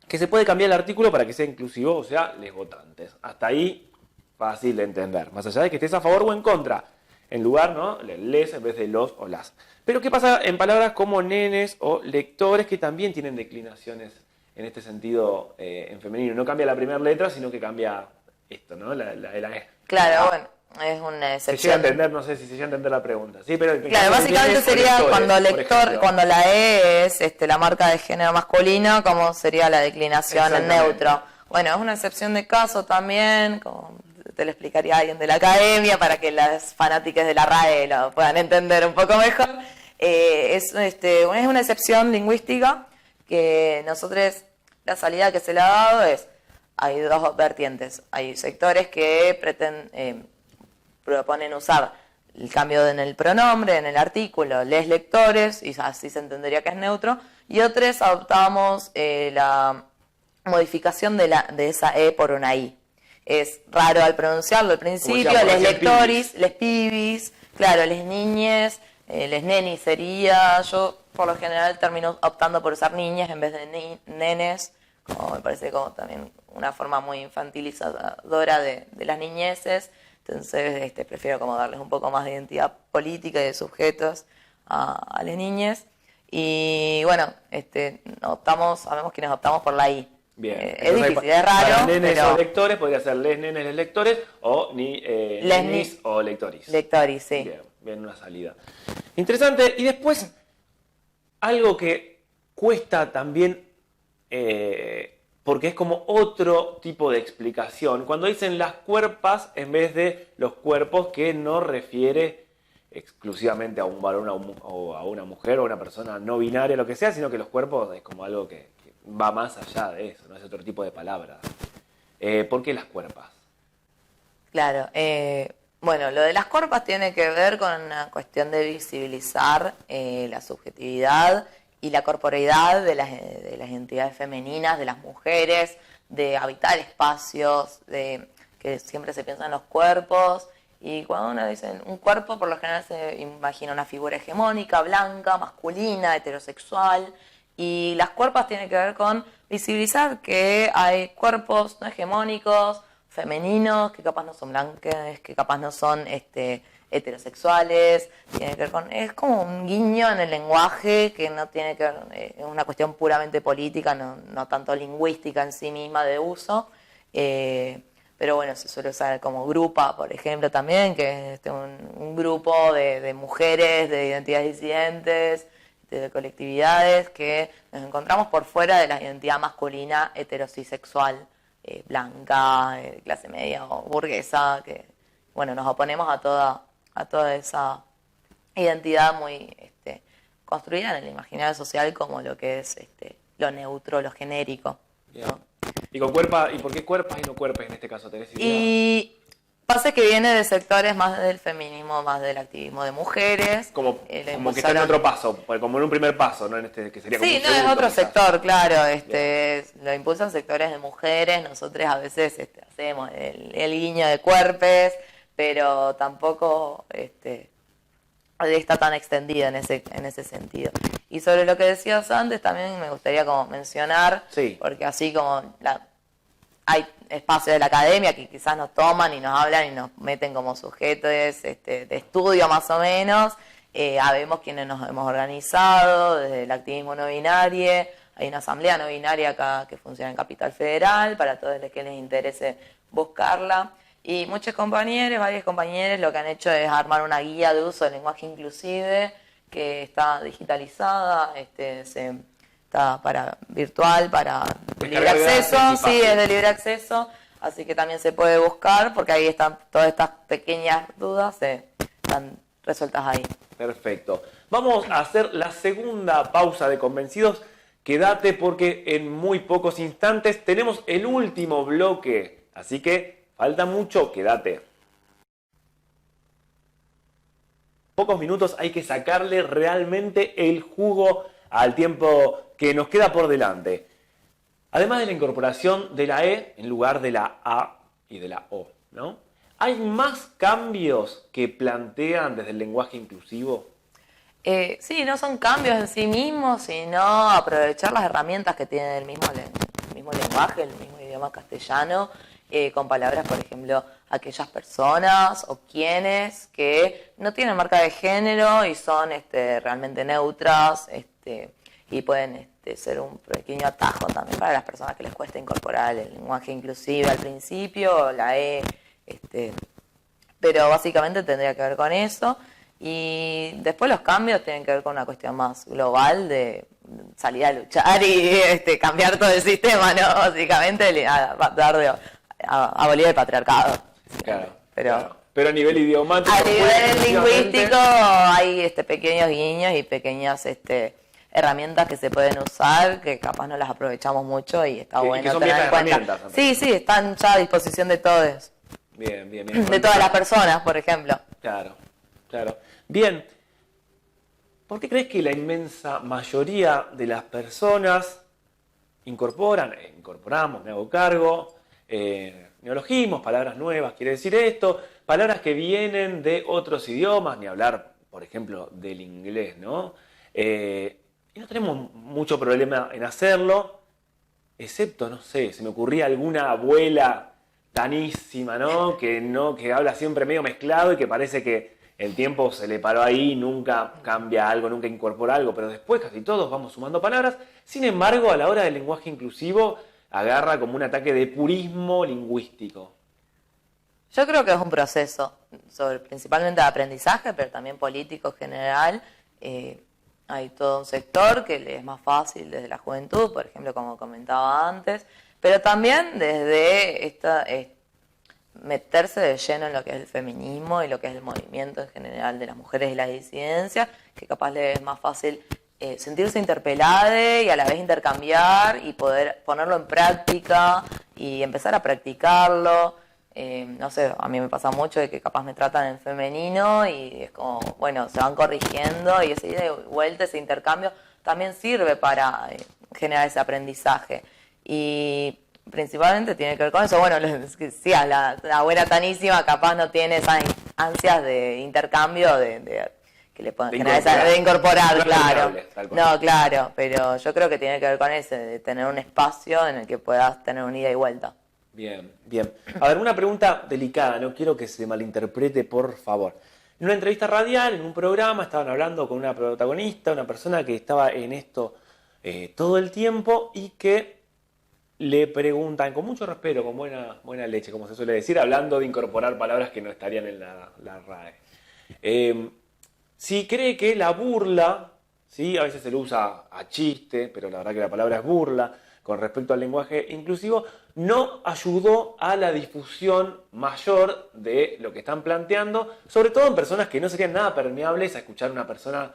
Que se puede cambiar el artículo para que sea inclusivo, o sea, les votantes. Hasta ahí fácil de entender, más allá de que estés a favor o en contra. En lugar, ¿no? Les en vez de los o las. Pero ¿qué pasa en palabras como nenes o lectores que también tienen declinaciones en este sentido en femenino? No cambia la primera letra, sino que cambia esto, ¿no? La E. Claro, bueno, es una excepción. Se llega a entender, no sé si se llega a entender la pregunta. Sí, pero claro, básicamente sería cuando la E es la marca de género masculino, como sería la declinación en neutro. Bueno, es una excepción de caso también, como te lo explicaría alguien de la academia para que las fanáticas de la RAE lo puedan entender un poco mejor. Es una excepción lingüística que nosotros, la salida que se le ha dado es, hay dos vertientes. Hay sectores que proponen usar el cambio en el pronombre, en el artículo, les lectores, y así se entendería que es neutro, y otros adoptamos la modificación de esa E por una I. Es raro al pronunciarlo al principio, les lectoris, les pibis, claro, les niñes, les nenis sería, yo por lo general termino optando por usar niñas en vez de nenes, como me parece como también una forma muy infantilizadora de las niñeces, entonces prefiero como darles un poco más de identidad política y de sujetos a las niñas, y bueno, sabemos quienes optamos por la I. Bien. Es difícil, es raro. Para nenes pero... o lectores podría ser les nenes, les lectores o nenis o lectoris. Lectoris, sí. Bien, una salida. Interesante. Y después, algo que cuesta también, porque es como otro tipo de explicación, cuando dicen las cuerpas en vez de los cuerpos, que no refiere exclusivamente a un varón o a una mujer o a una persona no binaria, lo que sea, sino que los cuerpos es como algo que va más allá de eso, no es otro tipo de palabras. ¿Por qué las cuerpas? Claro, bueno, lo de las cuerpas tiene que ver con una cuestión de visibilizar la subjetividad y la corporeidad de las entidades femeninas, de las mujeres, de habitar espacios, de que siempre se piensa en los cuerpos, y cuando uno dice un cuerpo, por lo general se imagina una figura hegemónica, blanca, masculina, heterosexual. Y las cuerpas tienen que ver con visibilizar que hay cuerpos no hegemónicos, femeninos, que capaz no son blancos, que capaz no son heterosexuales. Tiene que ver con, es como un guiño en el lenguaje que no tiene que ver, es una cuestión puramente política, no tanto lingüística en sí misma de uso. Pero bueno, se suele usar como grupa, por ejemplo, también, que es un grupo de mujeres, de identidades disidentes, de colectividades que nos encontramos por fuera de la identidad masculina heterosexual, blanca, clase media o burguesa, que bueno, nos oponemos a toda esa identidad muy construida en el imaginario social como lo que es lo neutro, lo genérico, ¿no? ¿Y con cuerpa, y por qué cuerpas y no cuerpes en este caso? ¿Tenés idea? Y pasa que viene de sectores más del feminismo, más del activismo de mujeres. Como que está en otro paso, como en un primer paso, ¿no? En que sería como sí, un no, segundo, es otro quizás. sector, claro. Lo impulsan sectores de mujeres. Nosotros a veces hacemos el guiño de cuerpes, pero tampoco está tan extendido en ese sentido. Y sobre lo que decías antes, también me gustaría como mencionar, sí, porque así como hay espacios de la academia que quizás nos toman y nos hablan y nos meten como sujetos de estudio más o menos. Habemos quienes nos hemos organizado desde el activismo no binario. Hay una asamblea no binaria acá que funciona en Capital Federal para todos los que les interese buscarla. Y muchos compañeros, varios compañeros, lo que han hecho es armar una guía de uso del lenguaje inclusive que está digitalizada, está para virtual, para libre acceso, sí, es de libre acceso, así que también se puede buscar porque ahí están todas estas pequeñas dudas, están resueltas ahí. Perfecto. Vamos a hacer la segunda pausa de Convencidos. Quédate porque en muy pocos instantes tenemos el último bloque, así que falta mucho, quédate. Pocos minutos hay que sacarle realmente el jugo al tiempo que nos queda por delante. Además de la incorporación de la E en lugar de la A y de la O, ¿no? ¿Hay más cambios que plantean desde el lenguaje inclusivo? Sí, no son cambios en sí mismos, sino aprovechar las herramientas que tiene el mismo lenguaje, el mismo idioma castellano, con palabras, por ejemplo, aquellas personas o quienes que no tienen marca de género y son realmente neutras y pueden ser un pequeño atajo también para las personas que les cuesta incorporar el lenguaje inclusive al principio, la E, pero básicamente tendría que ver con eso. Y después los cambios tienen que ver con una cuestión más global de salir a luchar y cambiar todo el sistema, ¿no? Básicamente abolir el patriarcado. Claro, pero, claro. Pero a nivel idiomático. A nivel lingüístico hay pequeños guiños y pequeñas herramientas que se pueden usar, que capaz no las aprovechamos mucho y está bueno que son tener en cuenta. Sí, están ya a disposición de todos. Bien. De todas las personas, por ejemplo. Claro. Bien. ¿Por qué crees que la inmensa mayoría de las personas incorporamos, me hago cargo, neologismos, palabras nuevas, quiere decir esto, palabras que vienen de otros idiomas, ni hablar, por ejemplo, del inglés, ¿no? Y no tenemos mucho problema en hacerlo, excepto, no sé, se me ocurría alguna abuela tanísima, ¿no? Que habla siempre medio mezclado y que parece que el tiempo se le paró ahí, nunca cambia algo, nunca incorpora algo, pero después casi todos vamos sumando palabras. Sin embargo, a la hora del lenguaje inclusivo, agarra como un ataque de purismo lingüístico. Yo creo que es un proceso, principalmente de aprendizaje, pero también político general. Hay todo un sector que le es más fácil desde la juventud, por ejemplo, como comentaba antes, pero también desde meterse de lleno en lo que es el feminismo y lo que es el movimiento en general de las mujeres y las disidencias, que capaz le es más fácil sentirse interpelada y a la vez intercambiar y poder ponerlo en práctica y empezar a practicarlo. No sé, a mí me pasa mucho de que capaz me tratan en femenino y es como, bueno, se van corrigiendo y ese ida y vuelta, ese intercambio también sirve para generar ese aprendizaje. Y principalmente tiene que ver con eso. Bueno, sí, la abuela tanísima capaz no tiene esas ansias de intercambio, que le pueden generar de incorporar, claro. No, claro, pero yo creo que tiene que ver con eso, de tener un espacio en el que puedas tener un ida y vuelta. Bien. A ver, una pregunta delicada, no quiero que se malinterprete, por favor. En una entrevista radial, en un programa, estaban hablando con una protagonista, una persona que estaba en esto todo el tiempo y que le preguntan con mucho respeto, con buena leche, como se suele decir, hablando de incorporar palabras que no estarían en la RAE. Si cree que la burla, ¿sí? A veces se lo usa a chiste, pero la verdad que la palabra es burla, con respecto al lenguaje inclusivo, no ayudó a la difusión mayor de lo que están planteando, sobre todo en personas que no serían nada permeables a escuchar a una persona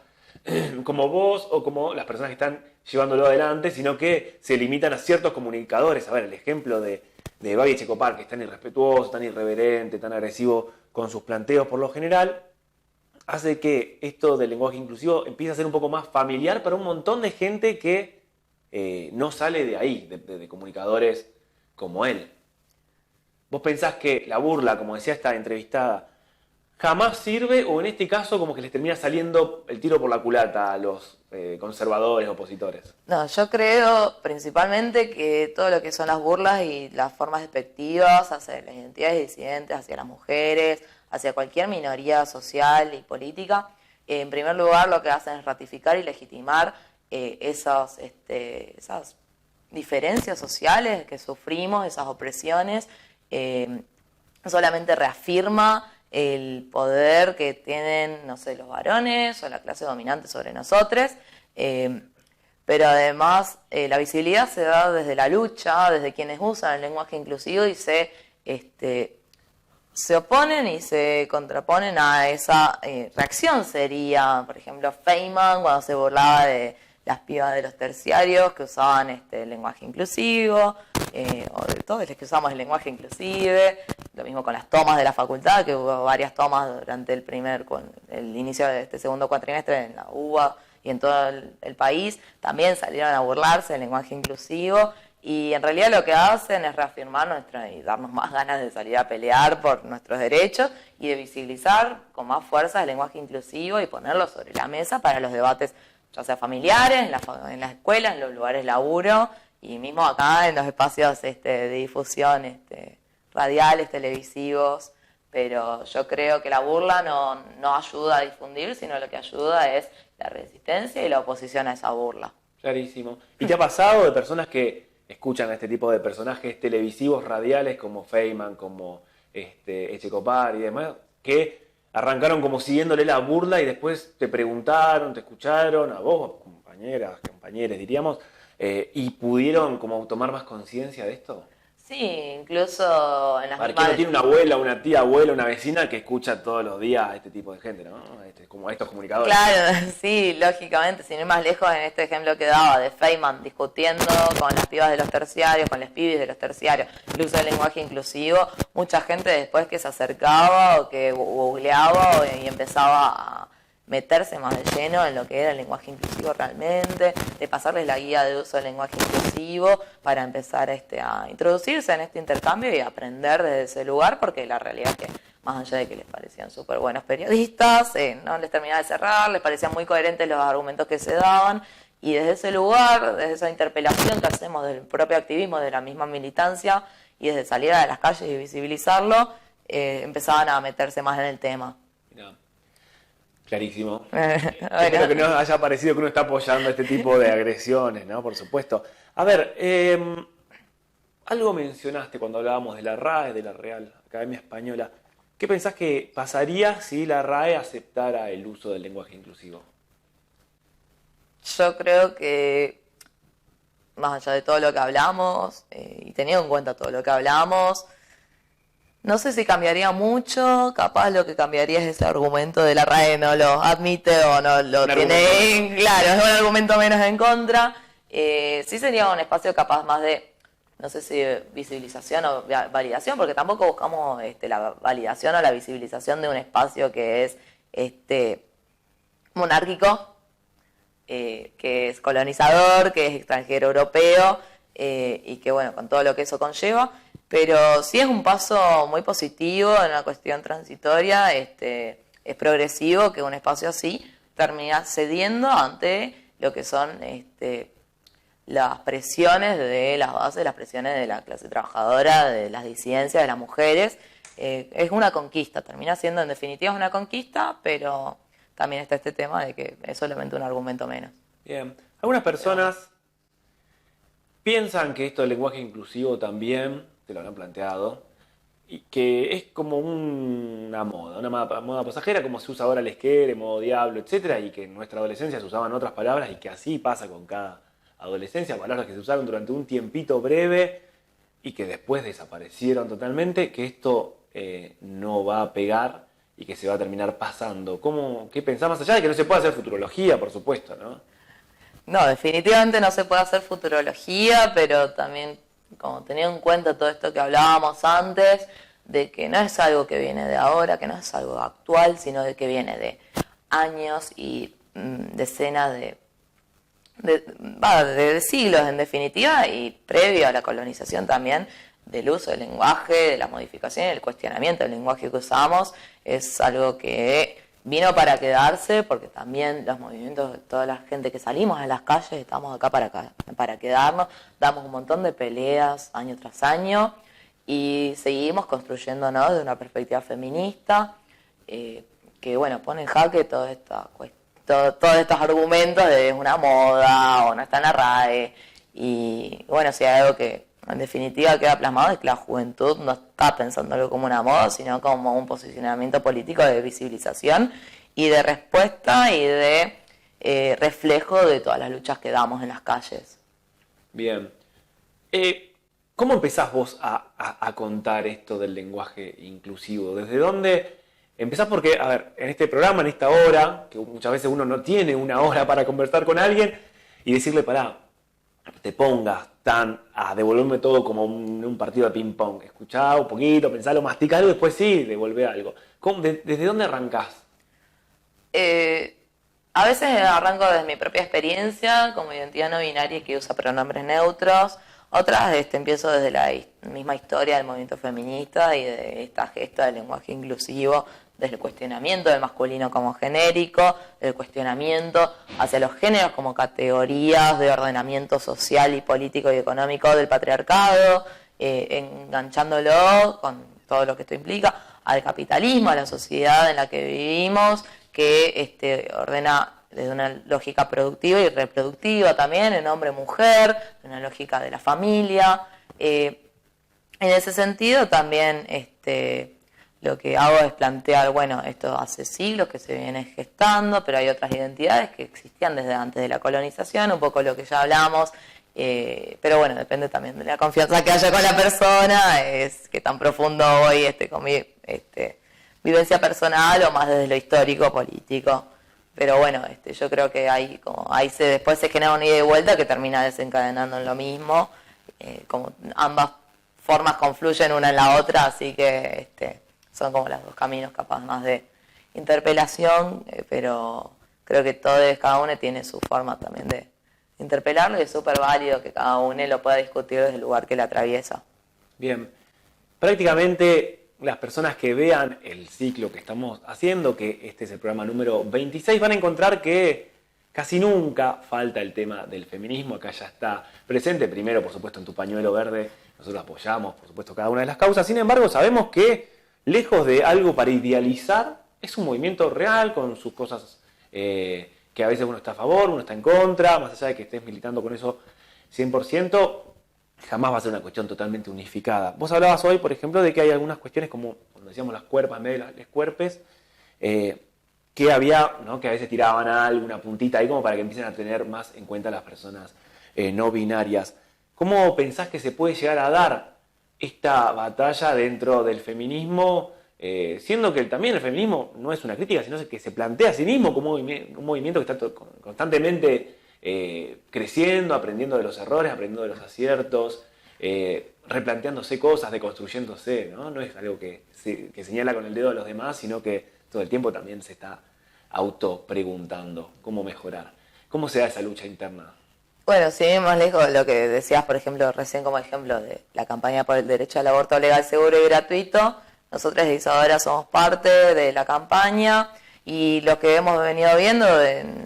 como vos o como las personas que están llevándolo adelante, sino que se limitan a ciertos comunicadores. A ver, el ejemplo de Babi Checopar, que es tan irrespetuoso, tan irreverente, tan agresivo con sus planteos por lo general, hace que esto del lenguaje inclusivo empiece a ser un poco más familiar para un montón de gente que no sale de ahí, de comunicadores como él. ¿Vos pensás que la burla, como decía esta entrevistada, jamás sirve o en este caso como que les termina saliendo el tiro por la culata a los conservadores, opositores? No, yo creo principalmente que todo lo que son las burlas y las formas despectivas hacia las identidades disidentes, hacia las mujeres, hacia cualquier minoría social y política, en primer lugar lo que hacen es ratificar y legitimar esas diferencias sociales que sufrimos, esas opresiones, solamente reafirma el poder que tienen, no sé, los varones o la clase dominante sobre nosotros, pero además la visibilidad se da desde la lucha, desde quienes usan el lenguaje inclusivo y se oponen y se contraponen a esa reacción. Sería, por ejemplo, Feynman cuando se burlaba de las pibas de los terciarios que usaban el lenguaje inclusivo, o de todos los que usamos el lenguaje inclusive. Lo mismo con las tomas de la facultad, que hubo varias tomas durante el inicio de este segundo cuatrimestre en la UBA y en todo el país. También salieron a burlarse del lenguaje inclusivo y en realidad lo que hacen es reafirmar y darnos más ganas de salir a pelear por nuestros derechos y de visibilizar con más fuerza el lenguaje inclusivo y ponerlo sobre la mesa para los debates, ya sea familiares, en las escuelas, en los lugares de laburo y mismo acá en los espacios de difusión radiales, televisivos, pero yo creo que la burla no ayuda a difundir, sino lo que ayuda es la resistencia y la oposición a esa burla. Clarísimo. ¿Y te ha pasado de personas que escuchan a este tipo de personajes televisivos radiales como Feynman, como Echecopar y demás, que arrancaron como siguiéndole la burla y después te preguntaron, te escucharon, a vos, compañeras, compañeros diríamos, y pudieron como tomar más conciencia de esto? Sí, incluso en las Para que no tiene una abuela, una tía abuela, una vecina que escucha todos los días a este tipo de gente, ¿no? Como a estos comunicadores. Claro, sí, lógicamente, sin ir más lejos en este ejemplo que daba de Feynman discutiendo con las pibas de los terciarios, con las pibis de los terciarios, el uso del lenguaje inclusivo, mucha gente después que se acercaba o que googleaba y empezaba a meterse más de lleno en lo que era el lenguaje inclusivo realmente, de pasarles la guía de uso del lenguaje inclusivo para empezar a introducirse en este intercambio y aprender desde ese lugar, porque la realidad es que más allá de que les parecían súper buenos periodistas, no les terminaba de cerrar, les parecían muy coherentes los argumentos que se daban, y desde ese lugar, desde esa interpelación que hacemos del propio activismo, de la misma militancia, y desde salir a las calles y visibilizarlo, empezaban a meterse más en el tema. Mirá. Clarísimo. Bueno. Espero que no haya parecido que uno está apoyando este tipo de agresiones, ¿no? Por supuesto. A ver, algo mencionaste cuando hablábamos de la RAE, de la Real Academia Española. ¿Qué pensás que pasaría si la RAE aceptara el uso del lenguaje inclusivo? Yo creo que, más allá de todo lo que hablamos, y teniendo en cuenta todo lo que hablamos, no sé si cambiaría mucho, capaz lo que cambiaría es ese argumento de la RAE no lo admite o no lo tiene, claro, es un argumento menos en contra. Sí sería un espacio capaz más de, no sé si visibilización o validación, porque tampoco buscamos la validación o la visibilización de un espacio que es monárquico, que es colonizador, que es extranjero europeo, y que bueno, con todo lo que eso conlleva. Pero sí es un paso muy positivo en una cuestión transitoria, es progresivo que un espacio así termina cediendo ante lo que son las presiones de las bases, las presiones de la clase trabajadora, de las disidencias, de las mujeres. Es una conquista, termina siendo en definitiva una conquista, pero también está este tema de que es solamente un argumento menos. Bien, algunas personas piensan que esto del lenguaje inclusivo también, te lo habrán planteado, y que es como una moda pasajera, como se usa ahora el esquere, modo diablo, etcétera, y que en nuestra adolescencia se usaban otras palabras y que así pasa con cada adolescencia, palabras que se usaron durante un tiempito breve y que después desaparecieron totalmente, que esto no va a pegar y que se va a terminar pasando. ¿Qué pensás más allá de que no se puede hacer futurología, por supuesto, ¿no? No, definitivamente no se puede hacer futurología, pero también como teniendo en cuenta todo esto que hablábamos antes, de que no es algo que viene de ahora, que no es algo actual, sino de que viene de años y decenas de siglos en definitiva, y previo a la colonización también, del uso del lenguaje, de la modificación y el cuestionamiento del lenguaje que usamos, es algo que vino para quedarse, porque también los movimientos de toda la gente que salimos a las calles, estamos acá para quedarnos, damos un montón de peleas año tras año y seguimos construyéndonos de una perspectiva feminista que bueno, pone en jaque todos estos argumentos de una moda o no está en la RAE, y bueno, si hay algo que en definitiva queda plasmado es que la juventud no está pensándolo como una moda, sino como un posicionamiento político de visibilización y de respuesta y de reflejo de todas las luchas que damos en las calles. Bien. ¿Cómo empezás vos a contar esto del lenguaje inclusivo? ¿Desde dónde empezás? Porque, a ver, en este programa, en esta hora, que muchas veces uno no tiene una hora para conversar con alguien y decirle, pará, te pongas a devolverme todo como un partido de ping-pong. Escuchá un poquito, pensalo, masticá algo y después sí, devolvé algo. ¿Desde dónde arrancás? A veces arranco desde mi propia experiencia como identidad no binaria que usa pronombres neutros. Otras empiezo desde la misma historia del movimiento feminista y de esta gesta del lenguaje inclusivo, desde el cuestionamiento del masculino como genérico, del cuestionamiento hacia los géneros como categorías de ordenamiento social y político y económico del patriarcado, enganchándolo con todo lo que esto implica al capitalismo, a la sociedad en la que vivimos, que ordena desde una lógica productiva y reproductiva también, en hombre-mujer, una lógica de la familia. En ese sentido también lo que hago es plantear, bueno, esto hace siglos que se viene gestando, pero hay otras identidades que existían desde antes de la colonización, un poco lo que ya hablamos, pero bueno, depende también de la confianza que haya con la persona, es que tan profundo voy con mi vivencia personal o más desde lo histórico, político. Pero bueno, yo creo que después se genera una ida y vuelta que termina desencadenando en lo mismo, como ambas formas confluyen una en la otra, así que son como los dos caminos capaz más de interpelación, pero creo que cada uno tiene su forma también de interpelarlo y es súper válido que cada uno lo pueda discutir desde el lugar que le atraviesa. Bien, prácticamente las personas que vean el ciclo que estamos haciendo, que este es el programa número 26, van a encontrar que casi nunca falta el tema del feminismo. Acá ya está presente, primero por supuesto en tu pañuelo verde, nosotros apoyamos por supuesto cada una de las causas, sin embargo sabemos que lejos de algo para idealizar, es un movimiento real con sus cosas que a veces uno está a favor, uno está en contra, más allá de que estés militando con eso 100%, jamás va a ser una cuestión totalmente unificada. Vos hablabas hoy, por ejemplo, de que hay algunas cuestiones como, cuando decíamos las cuerpas en vez de las cuerpes, que había, ¿no?, que a veces tiraban alguna puntita ahí como para que empiecen a tener más en cuenta las personas no binarias. ¿Cómo pensás que se puede llegar a dar esta batalla dentro del feminismo, siendo que también el feminismo no es una crítica, sino que se plantea a sí mismo como un movimiento que está constantemente creciendo, aprendiendo de los errores, aprendiendo de los aciertos, replanteándose cosas, deconstruyéndose, ¿no? No es algo que señala con el dedo a los demás, sino que todo el tiempo también se está autopreguntando cómo mejorar. ¿Cómo se da esa lucha interna? Bueno, si más lejos de lo que decías, por ejemplo, recién como ejemplo de la campaña por el derecho al aborto legal, seguro y gratuito, nosotros de Isadora somos parte de la campaña y lo que hemos venido viendo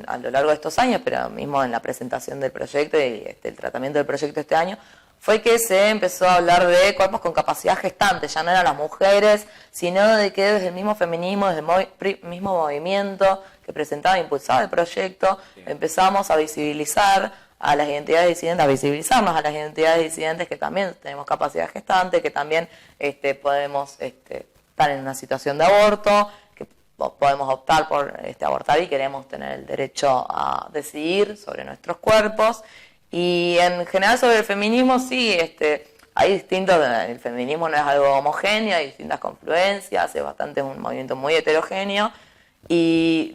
a lo largo de estos años, pero mismo en la presentación del proyecto y el tratamiento del proyecto este año, fue que se empezó a hablar de cuerpos con capacidad gestante, ya no eran las mujeres, sino de que desde el mismo feminismo, desde el mismo movimiento que presentaba e impulsaba el proyecto, empezamos a visibilizar a las identidades disidentes, a visibilizarnos a las identidades disidentes que también tenemos capacidad gestante, que también podemos estar en una situación de aborto, que podemos optar por abortar y queremos tener el derecho a decidir sobre nuestros cuerpos. Y en general sobre el feminismo sí, hay el feminismo no es algo homogéneo, hay distintas confluencias, es un movimiento muy heterogéneo y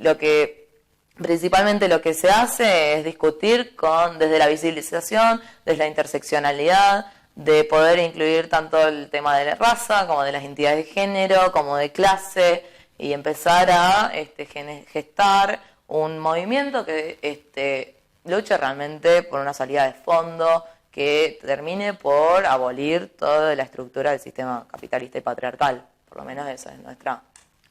principalmente lo que se hace es discutir desde la visibilización, desde la interseccionalidad, de poder incluir tanto el tema de la raza como de las identidades de género, como de clase, y empezar a gestar un movimiento que luche realmente por una salida de fondo que termine por abolir toda la estructura del sistema capitalista y patriarcal. Por lo menos esa es nuestra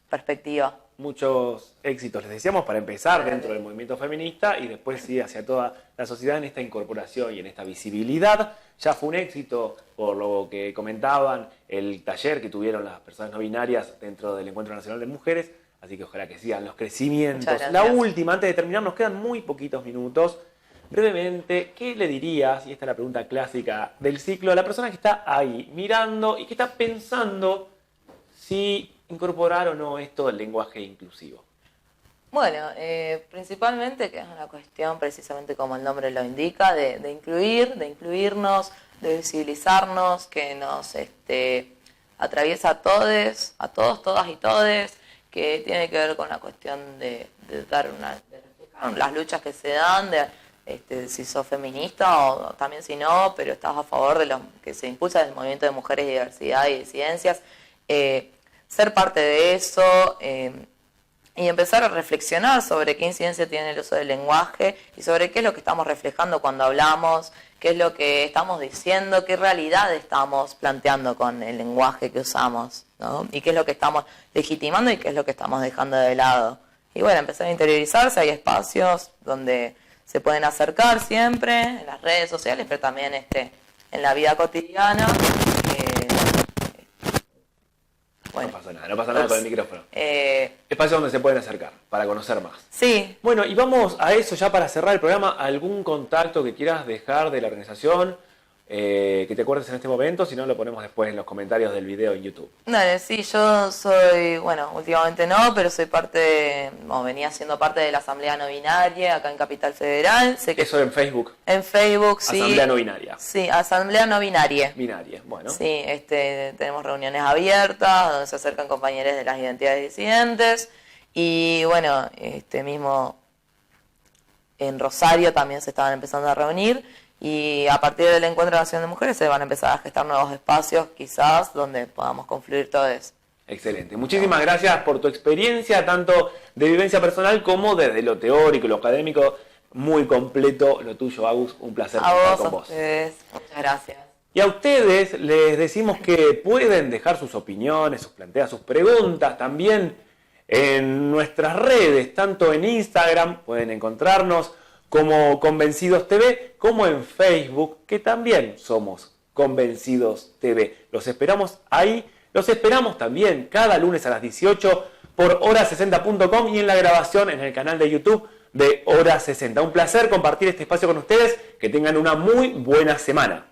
perspectiva. Muchos éxitos, les decíamos, para empezar dentro del movimiento feminista y después sí hacia toda la sociedad en esta incorporación y en esta visibilidad. Ya fue un éxito, por lo que comentaban, el taller que tuvieron las personas no binarias dentro del Encuentro Nacional de Mujeres, así que ojalá que sigan los crecimientos. La última, antes de terminar, nos quedan muy poquitos minutos. Brevemente, ¿qué le dirías, y esta es la pregunta clásica del ciclo, a la persona que está ahí mirando y que está pensando si incorporar o no esto del lenguaje inclusivo? Bueno, principalmente que es una cuestión, precisamente como el nombre lo indica, de incluirnos, de visibilizarnos, que nos atraviesa a todos, todas y todes, que tiene que ver con la cuestión de reflejar las luchas que se dan, si sos feminista o también si no, pero estás a favor de lo que se impulsa del movimiento de mujeres, diversidad y disidencias, ser parte de eso y empezar a reflexionar sobre qué incidencia tiene el uso del lenguaje y sobre qué es lo que estamos reflejando cuando hablamos, qué es lo que estamos diciendo, qué realidad estamos planteando con el lenguaje que usamos, ¿no? Y qué es lo que estamos legitimando y qué es lo que estamos dejando de lado. Y bueno, empezar a interiorizarse, hay espacios donde se pueden acercar siempre, en las redes sociales, pero también en la vida cotidiana. Bueno, No pasa nada con el micrófono. Eh, Espacio donde se pueden acercar para conocer más. sí, Bueno, y vamos a eso ya para cerrar el programa. ¿Algún contacto que quieras dejar de la organización que te acuerdes en este momento? Si no, lo ponemos después en los comentarios del video en YouTube. dale, sí, yo soy, bueno, últimamente no, pero soy venía siendo parte de la Asamblea No Binaria acá en Capital Federal. Sé que Eso en Facebook. en Facebook, sí. Asamblea No Binaria. Sí, Asamblea No Binaria. Binaria, bueno. Sí, tenemos reuniones abiertas donde se acercan compañeros de las identidades disidentes y bueno, mismo en Rosario también se estaban empezando a reunir y a partir del Encuentro Nacional de Mujeres se van a empezar a gestar nuevos espacios quizás donde podamos confluir todo eso. Excelente. Muchísimas gracias por tu experiencia, tanto de vivencia personal como desde lo teórico, lo académico. Muy completo lo tuyo, Agus. Un placer estar con vos. Ustedes, muchas gracias. Y a ustedes les decimos que pueden dejar sus opiniones, sus planteas, sus preguntas también en nuestras redes, tanto en Instagram, pueden encontrarnos como Convencidos TV, como en Facebook, que también somos Convencidos TV. Los esperamos ahí, los esperamos también cada lunes a las 18 por hora60.com y en la grabación en el canal de YouTube de Hora 60. Un placer compartir este espacio con ustedes, que tengan una muy buena semana.